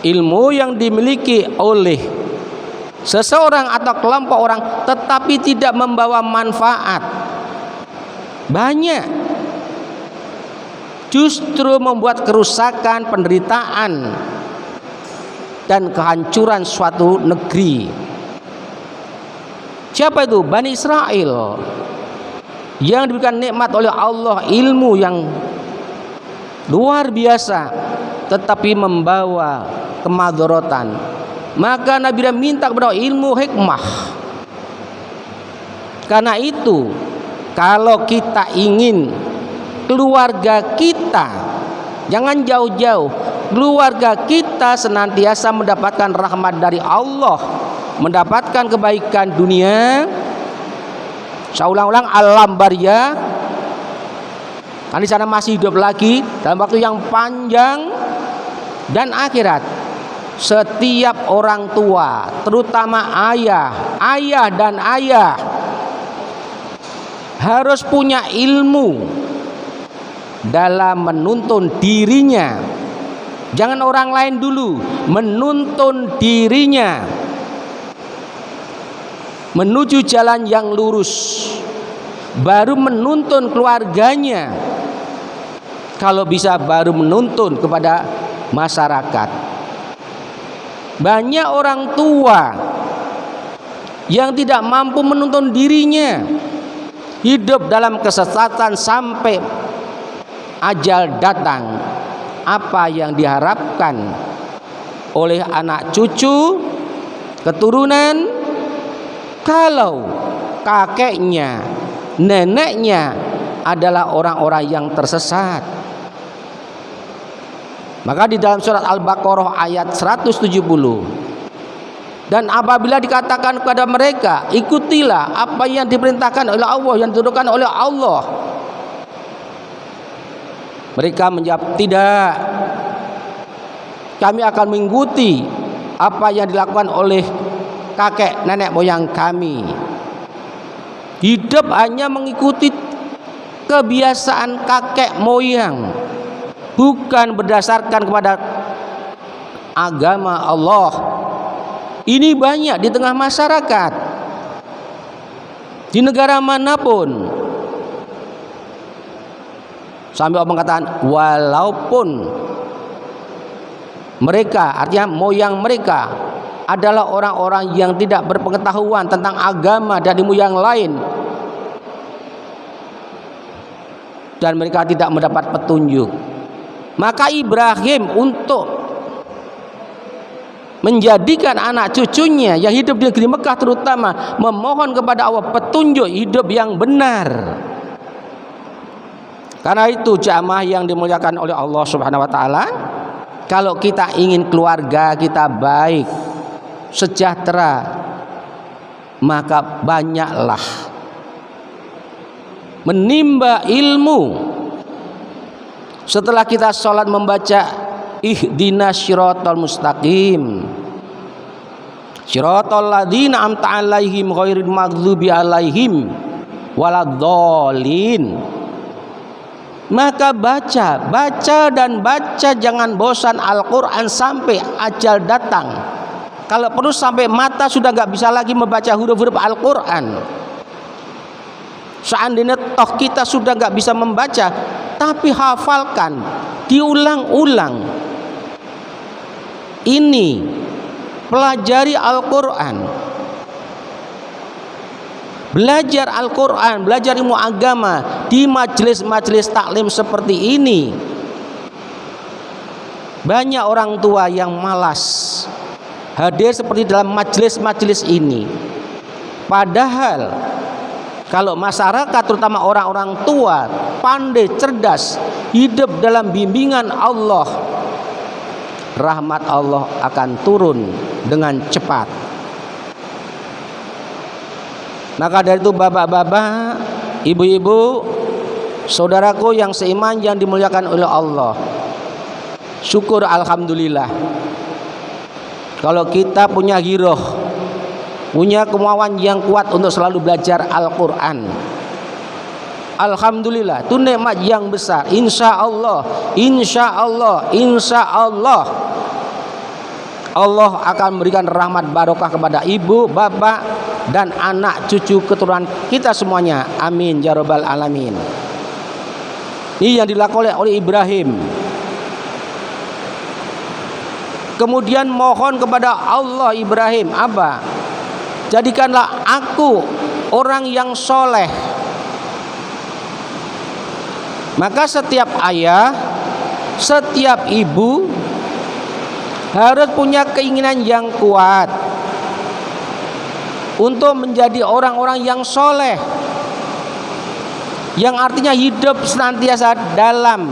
ilmu yang dimiliki oleh seseorang atau kelompok orang tetapi tidak membawa manfaat, banyak justru membuat kerusakan, penderitaan dan kehancuran suatu negeri. Siapa itu? Bani Israel yang diberikan nikmat oleh Allah, ilmu yang luar biasa tetapi membawa kemadharatan. Maka Nabi minta kepada ilmu hikmah. Karena itu, kalau kita ingin keluarga kita, jangan jauh-jauh, keluarga kita senantiasa mendapatkan rahmat dari Allah, mendapatkan kebaikan dunia. Saya ulang-ulang, alam barzakh, kan di sana masih hidup lagi dalam waktu yang panjang, dan akhirat. Setiap orang tua, terutama ayah dan ayah, harus punya ilmu dalam menuntun dirinya. Jangan orang lain dulu, menuntun dirinya menuju jalan yang lurus, baru menuntun keluarganya. Kalau bisa baru menuntun kepada masyarakat. Banyak orang tua yang tidak mampu menuntun dirinya, hidup dalam kesesatan sampai ajal datang. Apa yang diharapkan oleh anak cucu, keturunan, kalau kakeknya, neneknya adalah orang-orang yang tersesat? Maka di dalam surat Al-Baqarah ayat 170, dan apabila dikatakan kepada mereka, ikutilah apa yang diperintahkan oleh Allah, yang diturunkan oleh Allah, mereka menjawab, tidak, kami akan mengikuti apa yang dilakukan oleh kakek nenek moyang kami. Hidup hanya mengikuti kebiasaan kakek moyang, bukan berdasarkan kepada agama Allah. Ini banyak di tengah masyarakat, di negara manapun. Sampai orang mengatakan, walaupun mereka, artinya moyang mereka, adalah orang-orang yang tidak berpengetahuan tentang agama dan ilmu yang lain, dan mereka tidak mendapat petunjuk, maka Ibrahim untuk menjadikan anak cucunya yang hidup di negeri Mekah terutama memohon kepada Allah petunjuk hidup yang benar. Karena itu jamaah yang dimuliakan oleh Allah Subhanahu wa taala, kalau kita ingin keluarga kita baik, sejahtera, maka banyaklah menimba ilmu. Setelah kita sholat membaca ihdinas syiratal mustaqim, syiratal ladzina amta alaihim ghairil maghdubi alaihim waladhdallin, maka baca dan baca, jangan bosan Al-Quran sampai ajal datang. Kalau perlu sampai mata sudah gak bisa lagi membaca huruf-huruf Al-Quran. Seandainya toh kita sudah gak bisa membaca, tapi hafalkan, diulang-ulang. Ini pelajari Al-Quran, belajar Al-Quran, belajar ilmu agama di majelis-majelis taklim seperti ini. Banyak orang tua yang malas hadir seperti dalam majelis-majelis ini. Padahal kalau masyarakat terutama orang-orang tua pandai, cerdas, hidup dalam bimbingan Allah, rahmat Allah akan turun dengan cepat. Maka dari itu bapak-bapak, ibu-ibu, saudaraku yang seiman yang dimuliakan oleh Allah, syukur alhamdulillah kalau kita punya giroh, punya kemauan yang kuat untuk selalu belajar Al-Quran. Alhamdulillah, itu nikmat yang besar. Insya Allah, insya Allah, insya Allah Allah akan memberikan rahmat barokah kepada ibu, bapak, dan anak cucu keturunan kita semuanya. Amin ya rabbal alamin. Ini yang dilakukan oleh Ibrahim. Kemudian mohon kepada Allah Ibrahim apa? Jadikanlah aku orang yang soleh. Maka setiap ayah, setiap ibu harus punya keinginan yang kuat untuk menjadi orang-orang yang soleh, yang artinya hidup senantiasa dalam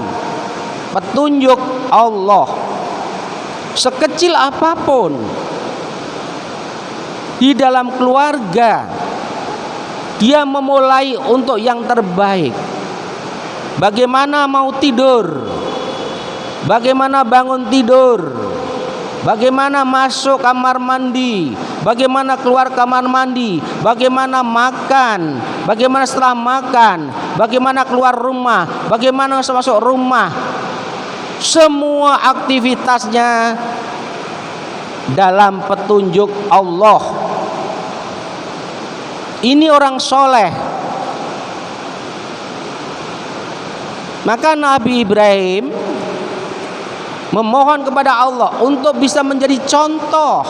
petunjuk Allah. Sekecil apapun di dalam keluarga, dia memulai untuk yang terbaik. Bagaimana mau tidur, bagaimana bangun tidur, bagaimana masuk kamar mandi, bagaimana keluar kamar mandi, bagaimana makan, bagaimana setelah makan, bagaimana keluar rumah, bagaimana masuk rumah. Semua aktivitasnya dalam petunjuk Allah. Ini orang soleh. Maka Nabi Ibrahim memohon kepada Allah untuk bisa menjadi contoh.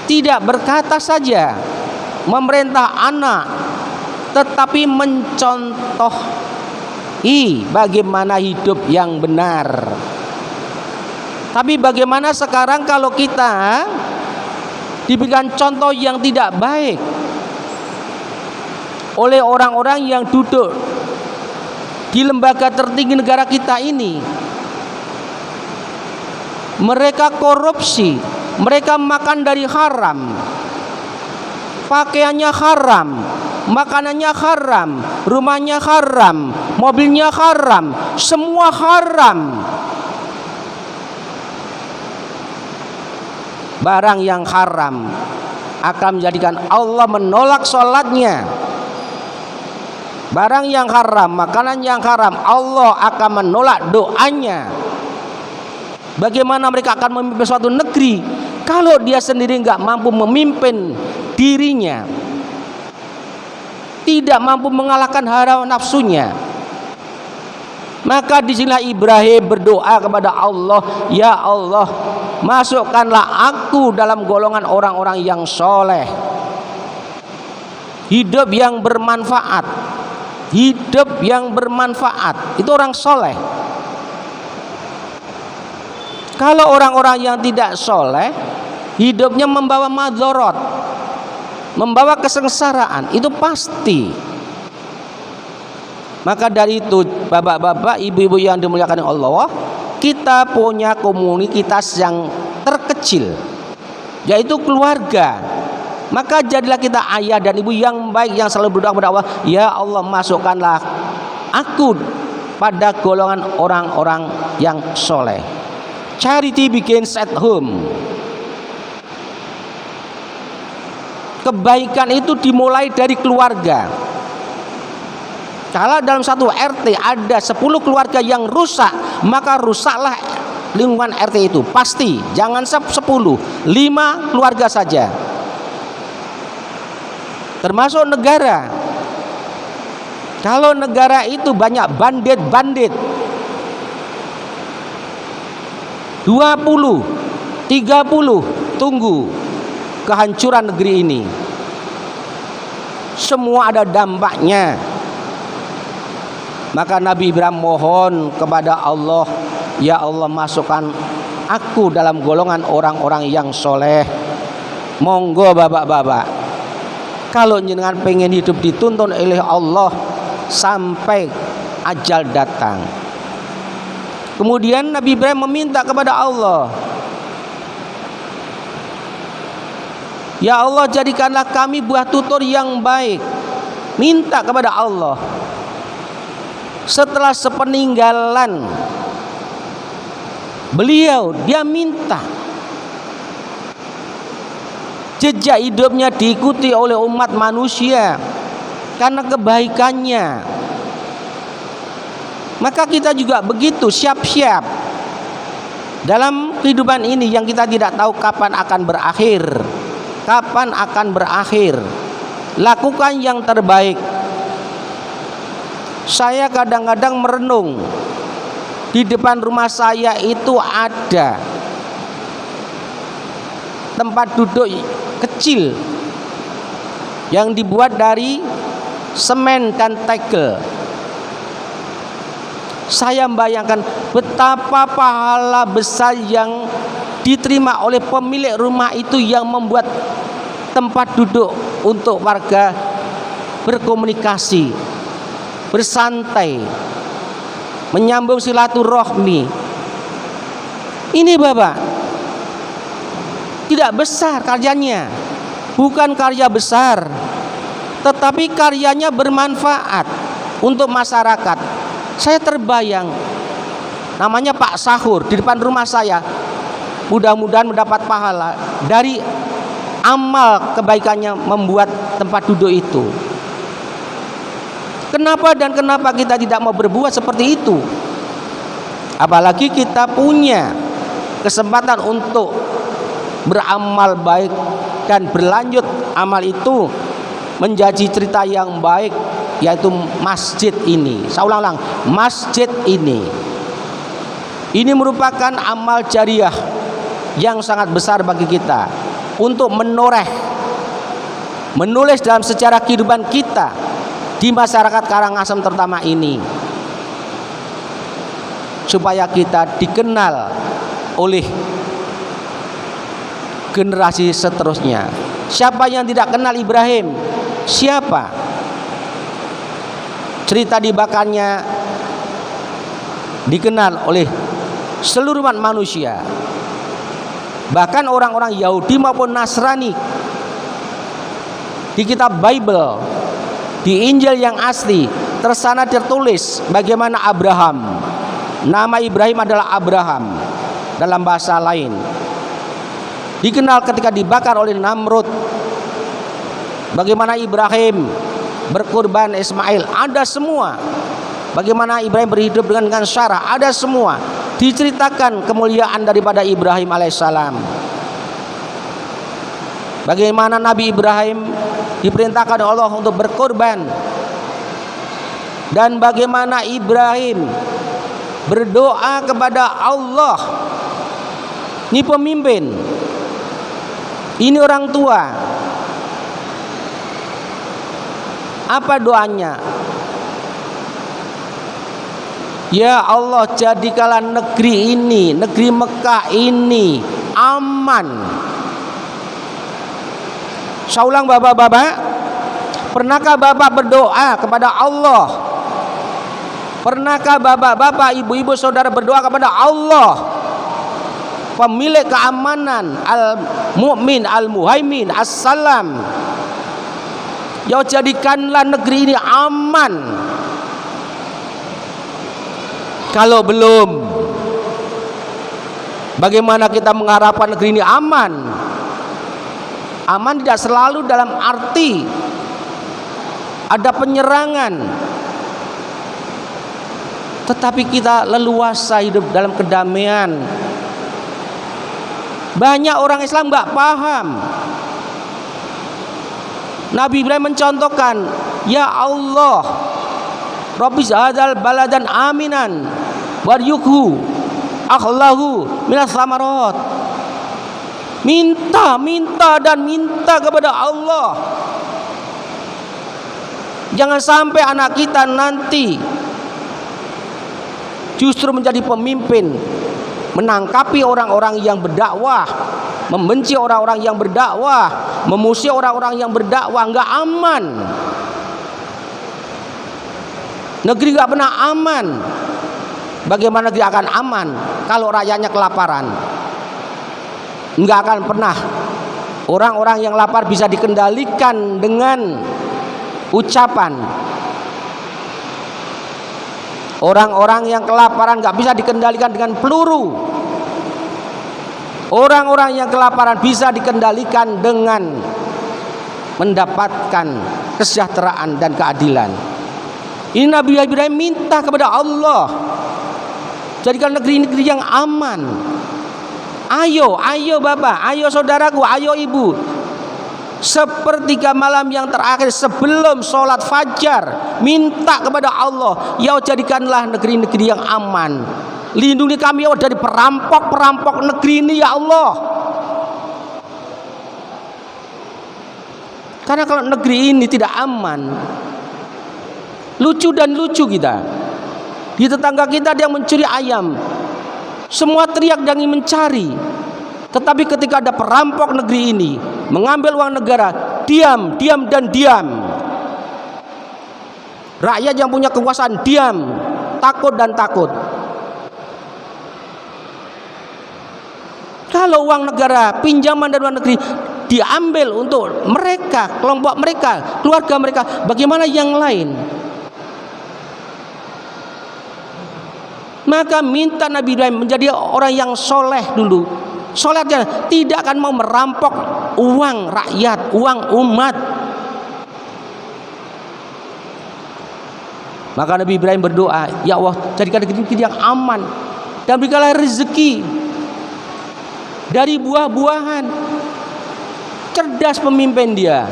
Tidak berkata saja memerintah anak, tetapi mencontohi bagaimana hidup yang benar. Tapi bagaimana sekarang kalau kita diberikan contoh yang tidak baik oleh orang-orang yang duduk di lembaga tertinggi negara kita ini? Mereka korupsi, mereka makan dari haram, pakaiannya haram, makanannya haram, rumahnya haram, mobilnya haram, semua haram. Barang yang haram akan menjadikan Allah menolak sholatnya. Barang yang haram, makanan yang haram, Allah akan menolak doanya. Bagaimana mereka akan memimpin suatu negeri kalau dia sendiri nggak mampu memimpin dirinya, tidak mampu mengalahkan hawa nafsunya? Maka disinilah Ibrahim berdoa kepada Allah, ya Allah, masukkanlah aku dalam golongan orang-orang yang soleh, hidup yang bermanfaat. Hidup yang bermanfaat itu orang soleh. Kalau orang-orang yang tidak soleh, hidupnya membawa madzarat, membawa kesengsaraan, itu pasti. Maka dari itu bapak-bapak, ibu-ibu yang dimuliakan Allah, kita punya komunitas yang terkecil, yaitu keluarga. Maka jadilah kita ayah dan ibu yang baik, yang selalu berdoa kepada Allah, ya Allah, masukkanlah aku pada golongan orang-orang yang soleh. Charity begins at home. Kebaikan itu dimulai dari keluarga. Kalau dalam satu RT ada 10 keluarga yang rusak, maka rusaklah lingkungan RT itu. Pasti, jangan 10, 5 keluarga saja. Termasuk negara. Kalau negara itu banyak bandit-bandit, 20, 30, tunggu kehancuran negeri ini. Semua ada dampaknya. Maka Nabi Ibrahim mohon kepada Allah, ya Allah, masukkan aku dalam golongan orang-orang yang soleh. Monggo bapak-bapak, kalau jenengan pengen hidup dituntun oleh Allah sampai ajal datang. Kemudian Nabi Ibrahim meminta kepada Allah, ya Allah, jadikanlah kami buah tutur yang baik. Minta kepada Allah. Setelah sepeninggalan beliau, dia minta jejak hidupnya diikuti oleh umat manusia karena kebaikannya. Maka kita juga begitu, siap-siap Dalam kehidupan ini yang kita tidak tahu kapan akan berakhir, kapan akan berakhir. Lakukan yang terbaik. Saya kadang-kadang merenung, di depan rumah saya itu ada tempat duduk kecil yang dibuat dari semen dan tegel. Saya membayangkan betapa pahala besar yang diterima oleh pemilik rumah itu yang membuat tempat duduk untuk warga berkomunikasi, bersantai, menyambung silaturahmi. Ini Bapak, tidak besar karyanya, bukan karya besar, tetapi karyanya bermanfaat untuk masyarakat. Saya terbayang, namanya Pak Sahur di depan rumah saya, mudah-mudahan mendapat pahala dari amal kebaikannya membuat tempat duduk itu. Kenapa kita tidak mau berbuat seperti itu? Apalagi kita punya kesempatan untuk beramal baik dan berlanjut amal itu menjadi cerita yang baik, yaitu masjid ini. Saya ulang-ulang, masjid ini merupakan amal jariah yang sangat besar bagi kita untuk menulis dalam sejarah kehidupan kita di masyarakat Karangasem terutama ini, supaya kita dikenal oleh generasi seterusnya. Siapa yang tidak kenal Ibrahim? Siapa? Cerita dibakarnya dikenal oleh seluruh umat manusia. Bahkan orang-orang Yahudi maupun Nasrani. Di kitab Bible, di Injil yang asli, tersana tertulis bagaimana Abraham. Nama Ibrahim adalah Abraham dalam bahasa lain. Dikenal ketika dibakar oleh Namrud. Bagaimana Ibrahim berkorban Ismail, ada semua. Bagaimana Ibrahim berhidup dengan Sarah, ada semua. Diceritakan kemuliaan daripada Ibrahim alaihissalam. Bagaimana Nabi Ibrahim diperintahkan oleh Allah untuk berkorban, dan bagaimana Ibrahim berdoa kepada Allah. Ini pemimpin, ini orang tua. Apa doanya? Ya Allah, jadikanlah negeri ini, negeri Mekah ini aman. Saya ulang Bapak-bapak, pernahkah Bapak berdoa kepada Allah? Pernahkah Bapak-bapak, ibu-ibu, saudara berdoa kepada Allah, pemilik keamanan, Al-Mu'min, Al-Muhaimin, As-Salam? Ya, jadikanlah negeri ini aman. Kalau belum, bagaimana kita mengharapkan negeri ini aman? Aman tidak selalu dalam arti ada penyerangan, tetapi kita leluasa hidup dalam kedamaian. Banyak orang Islam nggak paham. Nabi Ibrahim mencontohkan, ya Allah, Rabbi hadzal baladan aminan waryukhu akhlahu minas samarat. Minta kepada Allah. Jangan sampai anak kita nanti justru menjadi pemimpin, menangkapi orang-orang yang berdakwah, membenci orang-orang yang berdakwah, memusuhi orang-orang yang berdakwah. Enggak aman. Negeri enggak pernah aman. Bagaimana negeri akan aman kalau rakyatnya kelaparan? Enggak akan pernah. Orang-orang yang lapar bisa dikendalikan dengan ucapan. Orang-orang yang kelaparan enggak bisa dikendalikan dengan peluru. Orang-orang yang kelaparan bisa dikendalikan dengan mendapatkan kesejahteraan dan keadilan. Ini Nabi Ibrahim minta kepada Allah, jadikan negeri yang aman. Ayo Bapak, ayo saudaraku, ayo Ibu. Sepertiga malam yang terakhir sebelum sholat fajar, minta kepada Allah, ya Allah jadikanlah negeri-negeri yang aman. Lindungi kami ya Allah dari perampok-perampok negeri ini ya Allah. Karena kalau negeri ini tidak aman, lucu dan lucu kita. Di tetangga kita ada yang mencuri ayam. Semua teriak dan ingin mencari. Tetapi ketika ada perampok negeri ini mengambil uang negara, diam dan diam. Rakyat yang punya kekuasaan diam, takut dan takut. Kalau uang negara, pinjaman dari luar negeri diambil untuk mereka, kelompok mereka, keluarga mereka, bagaimana yang lain? Maka minta Nabi Ibrahim menjadi orang yang soleh dulu. Solehnya tidak akan mau merampok uang rakyat, uang umat. Maka Nabi Ibrahim berdoa, ya Allah jadikan negeri yang aman dan berikanlah rezeki dari buah-buahan. Cerdas pemimpin dia.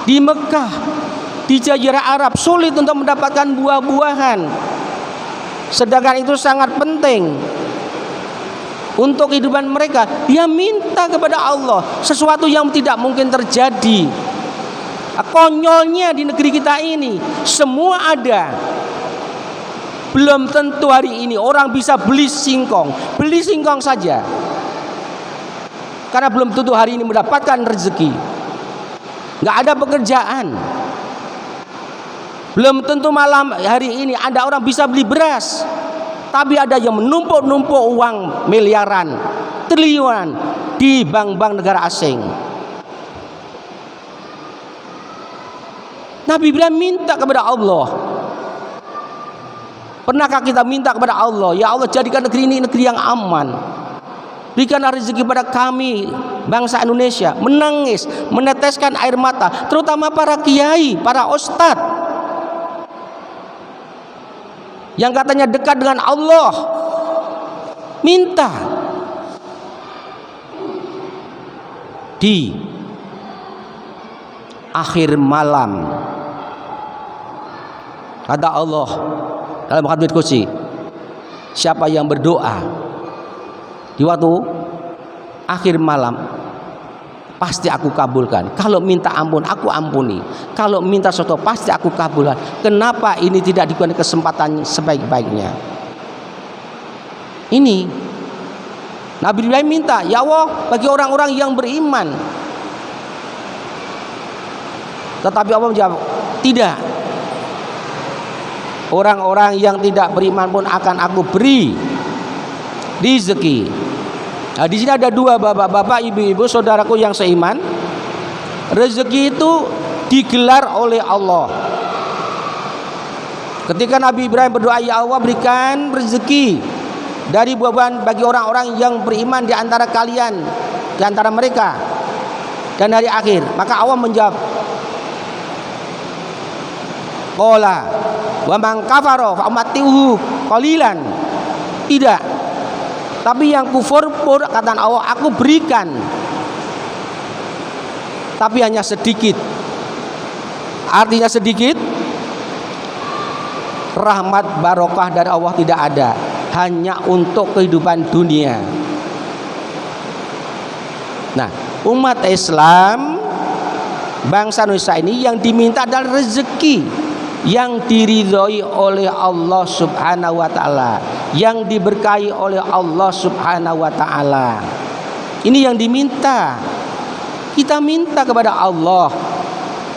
Di Mekah, di Jazirah Arab sulit untuk mendapatkan buah-buahan, sedangkan itu sangat penting untuk kehidupan mereka. Dia minta kepada Allah sesuatu yang tidak mungkin terjadi. Konyolnya di negeri kita ini semua ada. Belum tentu hari ini orang bisa beli singkong saja, karena belum tentu hari ini mendapatkan rezeki. Nggak ada pekerjaan. Belum tentu malam hari ini ada orang bisa beli beras, tapi ada yang menumpuk-numpuk uang miliaran, triliunan di bank-bank negara asing. Nabi Ibrahim minta kepada Allah. Pernahkah kita minta kepada Allah, ya Allah jadikan negeri ini negeri yang aman. Berikanlah rezeki pada kami bangsa Indonesia. Menangis, meneteskan air mata, terutama para kiai, para ustadz yang katanya dekat dengan Allah. Minta di akhir malam, kata Allah dalam hadits qudsi, siapa yang berdoa di waktu akhir malam pasti aku kabulkan. Kalau minta ampun aku ampuni, kalau minta sesuatu pasti aku kabulkan. Kenapa ini tidak diberikan kesempatan sebaik-baiknya? Ini Nabi Ibrahim minta, ya Allah bagi orang-orang yang beriman. Tetapi Allah menjawab, tidak. Orang-orang yang tidak beriman pun akan aku beri rezeki. Nah, di sini ada dua bapak-bapak, ibu-ibu, saudaraku yang seiman. Rezeki itu digelar oleh Allah. Ketika Nabi Ibrahim berdoa, ya Allah berikan rezeki dari buah-buahan bagi orang-orang yang beriman di antara kalian, di antara mereka dan hari akhir. Maka Allah menjawab, qala wa man kafara fa ummatihi qalilan. Tidak. Tapi yang kufur pun kata Allah aku berikan, tapi hanya sedikit. Artinya sedikit. Rahmat barokah dari Allah tidak ada, hanya untuk kehidupan dunia. Nah, umat Islam bangsa Indonesia ini yang diminta adalah rezeki yang diridhoi oleh Allah Subhanahu wa taala, yang diberkahi oleh Allah Subhanahu wa taala. Ini yang diminta. Kita minta kepada Allah.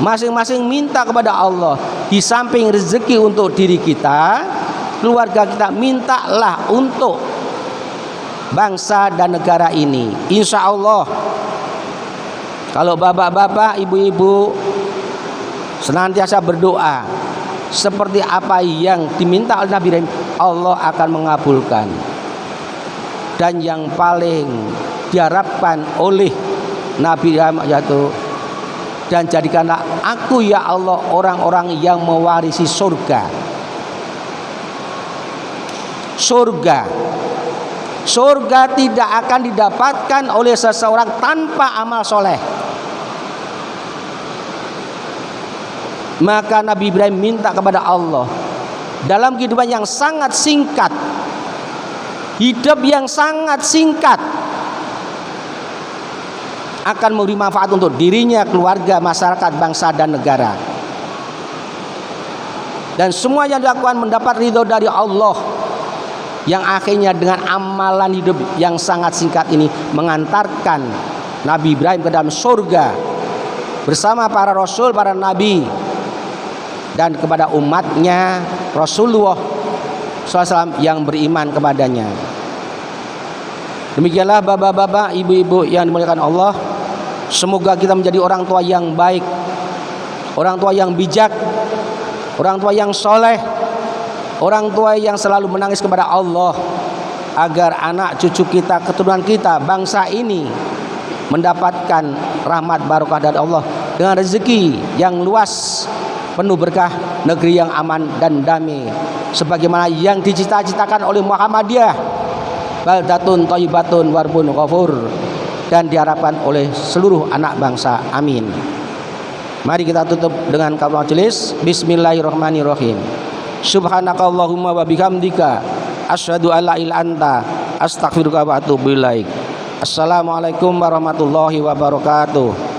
Masing-masing minta kepada Allah. Di samping rezeki untuk diri kita, keluarga kita, mintalah untuk bangsa dan negara ini. Insya Allah kalau bapak-bapak, ibu-ibu senantiasa berdoa seperti apa yang diminta oleh Nabi Ibrahim, Allah akan mengabulkan. Dan yang paling diharapkan oleh Nabi Ibrahim yaitu, dan jadikanlah aku ya Allah orang-orang yang mewarisi surga. surga. Surga tidak akan didapatkan oleh seseorang tanpa amal soleh. Maka Nabi Ibrahim minta kepada Allah dalam kehidupan yang sangat singkat, hidup yang sangat singkat, akan memberi manfaat untuk dirinya, keluarga, masyarakat, bangsa dan negara. Dan semua yang dilakukan mendapat ridho dari Allah, yang akhirnya dengan amalan hidup yang sangat singkat ini mengantarkan Nabi Ibrahim ke dalam surga bersama para rasul, para nabi, dan kepada umatnya Rasulullah SAW yang beriman kepadanya. Demikianlah bapak-bapak, ibu-ibu yang dimuliakan Allah. Semoga kita menjadi orang tua yang baik, orang tua yang bijak, orang tua yang soleh, orang tua yang selalu menangis kepada Allah, agar anak cucu kita, keturunan kita, bangsa ini mendapatkan rahmat barokah dari Allah dengan rezeki yang luas, penuh berkah, negeri yang aman dan damai, sebagaimana yang dicita-citakan oleh Muhammadiyah, baldatun thayyibatun warbun ghafur, dan diharapkan oleh seluruh anak bangsa. Amin. Mari kita tutup dengan kaul majelis. Bismillahirrahmanirrahim. Subhanakallahumma wa bihamdika asyhadu an la ilaha illa anta astaghfiruka wa atubu ilaik. Assalamualaikum warahmatullahi wabarakatuh.